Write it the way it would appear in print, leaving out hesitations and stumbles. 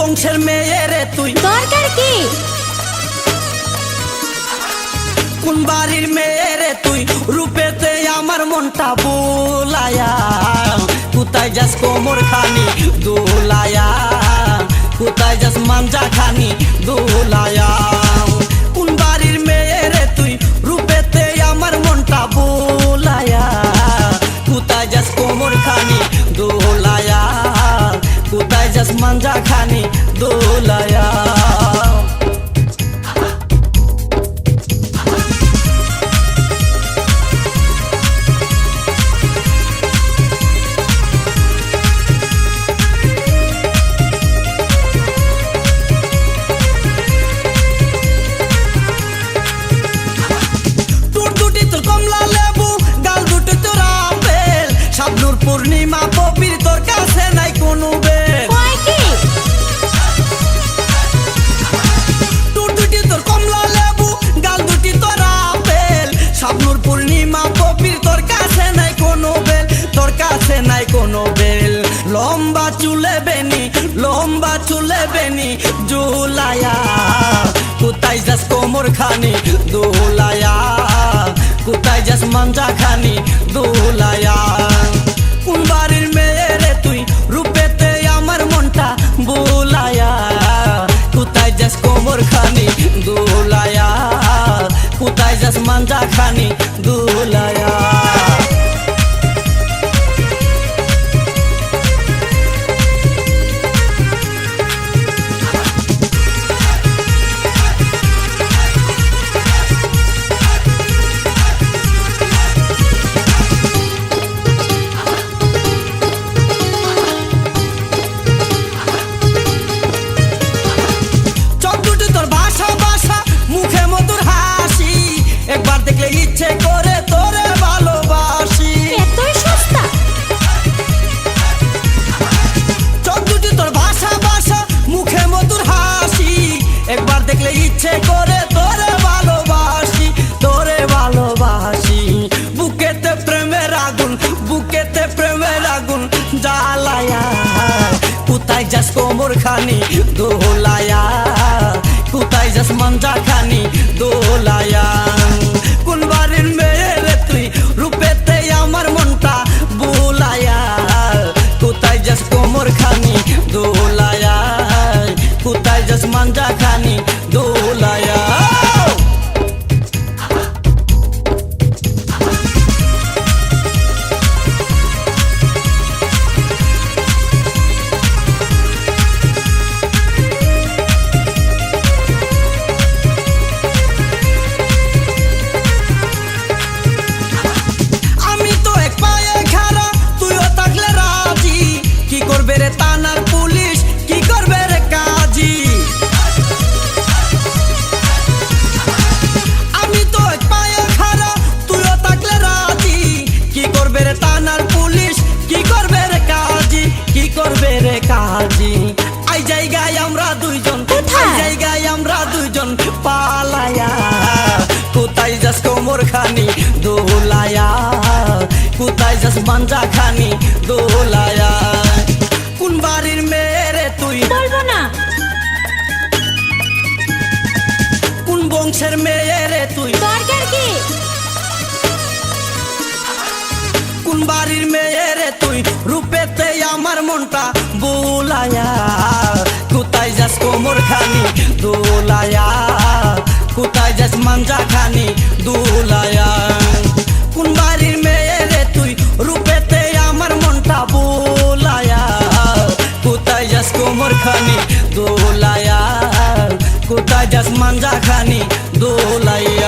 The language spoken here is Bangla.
বংশের মেয়ে রে তুই? দরকার কি? কোন বাড়ির মেয়ে রে তুই? রূপেতে আমার মনটা বুলায়া, কোথায় যাস কোমর খানি দোলায়া, কোথায় যাস মাঞ্জা খানি দোলায়া। কোন বাড়ির মেয়ে রে তুই? রূপেতে আমার মনটা বুলায়া, কোথায় যাস কোমর খানি দোলায়া, কোথায় যাস মাঞ্জা খানি দোলায়া। পূর্ণিমা পবির তোর কাছে নাই কোনো বেল, তোর দুটি তোর কমলা লেবু, গাল দুটি তোর আপেল। শাবনুর পূর্ণিমা পবির তোর কাছে নাই কোনো বেল, তোর কাছে নাই কোনো বেল। লম্বা চুলে বেনি, লম্বা চুলে বেনি জুলায়া, কোথায় যাস কোমর খানি দোলায়া, কোথায় যাস মাঞ্জা খানি দোলায়া। কোন বাড়ির মেয়ে রে তুই? রূপেতে আমার মনটা বুলায়া, কোথায় যাস কোমর খানি দোলায়া, কোথায় যাস মাঞ্জা খানি দোলায়া। একবার দেখলে ইচ্ছে করে তোরে ভালোবাসি, এতই সস্তা। চোখ দুটি তোর ভাষা ভাষা, মুখে মধুর হাসি। একবার দেখলে ইচ্ছে করে তোরে ভালোবাসি, তোরে ভালোবাসি। বুকেতে প্রেমের আগুন, বুকেতে প্রেমের আগুন জ্বালায়া, কোথায় যাস কোমর খানি দোলায়া, কোথায় যাস মাঞ্জা খানি দোলায়া। কোন বাড়ির মেয়ে রে তুই? রূপেতে আমার মনটা বুলায়া, কোথায় যাস কোমর খানি দোলায়া, কোথায় যাস মাঞ্জা খানি দোলায়া। থানার পুলিশ কি করবে রে কাজী? আমি তো এক পায়ে খাড়া, তুইও থাকলে রাজি। কি করবে রে থানার পুলিশ, কি করবে রে কাজী, কি করবে রে কাজী? আই জায়গায় আমরা দুইজন, আই জায়গায় আমরা দুইজন পালায়া, কোথায় যাস কোমর খানি দোলায়া, কোথায় যাস মাঞ্জা খানি দোলায়া। কোন বাড়ির মেয়ে রে তুই? বলবো না। কোন বংশের মেয়ে রে তুই? দরকার কি? কোন বাড়ির মেয়ে রে তুই? রূপেতে আমার মনটা বুলায়া, কোথায় যাস কোমর খানি দোলায়া, কোথায় যাস মাঞ্জা খানি দোলায়া। কোন বাড়ির মেয়ে রে তুই? রূপেতে আমার মনটা বুলায়া, কোথায় যাস কোমর খানি দোলায়া, কোথায় যাস মাঞ্জা খানি দোলায়া।